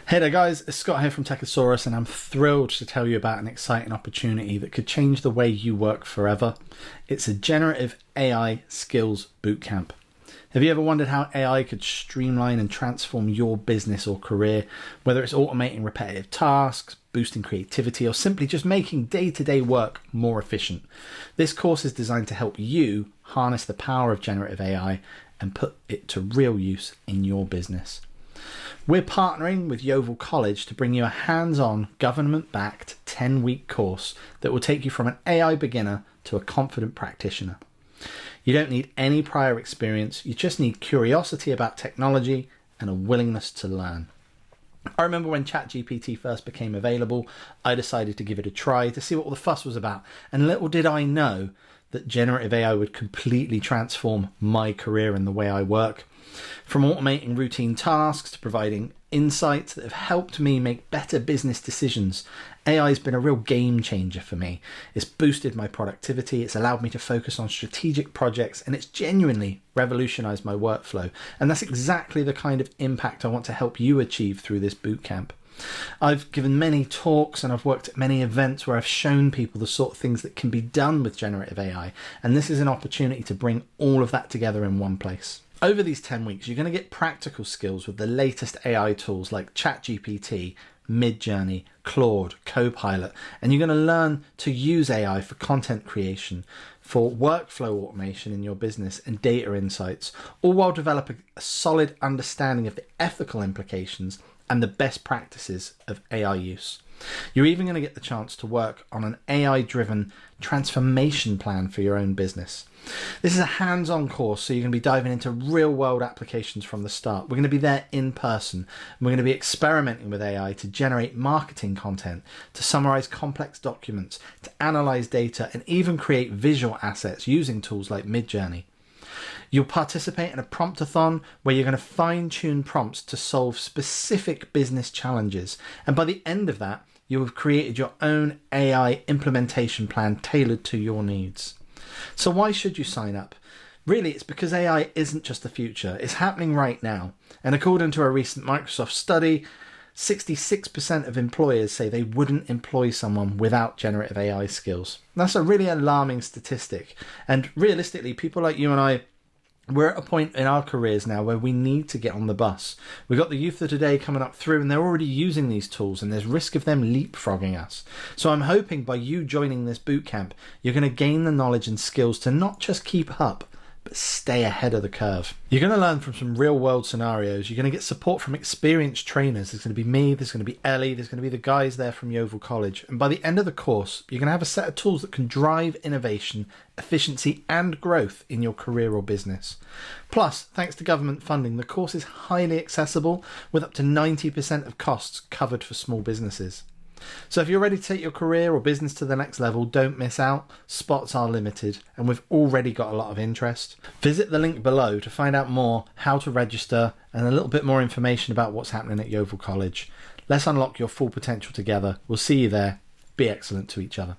Hey there guys, it's Scott here from Techosaurus, and I'm thrilled to tell you about an exciting opportunity that could change the way you work forever. It's a generative AI skills bootcamp. Have you ever wondered how AI could streamline and transform your business or career, whether it's automating repetitive tasks, boosting creativity, or simply just making day-to-day work more efficient? This course is designed to help you harness the power of generative AI and put it to real use in your business. We're partnering with Yeovil College to bring you a hands-on, government-backed 10-week course that will take you from an AI beginner to a confident practitioner. You don't need any prior experience, you just need curiosity about technology and a willingness to learn. I remember when ChatGPT first became available, I decided to give it a try to see what all the fuss was about, and little did I know that generative AI would completely transform my career and the way I work. From automating routine tasks to providing insights that have helped me make better business decisions, AI has been a real game changer for me. It's boosted my productivity, it's allowed me to focus on strategic projects, and it's genuinely revolutionized my workflow. And that's exactly the kind of impact I want to help you achieve through this bootcamp. I've given many talks and I've worked at many events where I've shown people the sort of things that can be done with generative AI, and this is an opportunity to bring all of that together in one place. Over these 10 weeks, you're going to get practical skills with the latest AI tools like ChatGPT, MidJourney, Claude, Copilot, and you're going to learn to use AI for content creation, for workflow automation in your business and data insights, all while developing a solid understanding of the ethical implications and the best practices of AI use. You're even going to get the chance to work on an AI-driven transformation plan for your own business. This is a hands-on course, so you're going to be diving into real-world applications from the start. We're going to be there in person, and we're going to be experimenting with AI to generate marketing content, to summarize complex documents, to analyze data, and even create visual assets using tools like MidJourney. You'll participate in a promptathon where you're going to fine-tune prompts to solve specific business challenges. And by the end of that, you'll have created your own AI implementation plan tailored to your needs. So why should you sign up? Really, it's because AI isn't just the future. It's happening right now. And according to a recent Microsoft study, 66% of employers say they wouldn't employ someone without generative AI skills. That's a really alarming statistic. And realistically, people like you and I, we're at a point in our careers now where we need to get on the bus. We've got the youth of today coming up through, and they're already using these tools, and there's risk of them leapfrogging us. So I'm hoping by you joining this bootcamp, you're going to gain the knowledge and skills to not just keep up, but stay ahead of the curve. You're going to learn from some real world scenarios. You're going to get support from experienced trainers. There's going to be me, there's going to be Ellie, there's going to be the guys there from Yeovil College. And by the end of the course, you're going to have a set of tools that can drive innovation, efficiency, and growth in your career or business. Plus, thanks to government funding, the course is highly accessible with up to 90% of costs covered for small businesses. So if you're ready to take your career or business to the next level, don't miss out. Spots are limited, and we've already got a lot of interest. Visit the link below to find out more, how to register, and a little bit more information about what's happening at Yeovil College. Let's unlock your full potential together. We'll see you there. Be excellent to each other.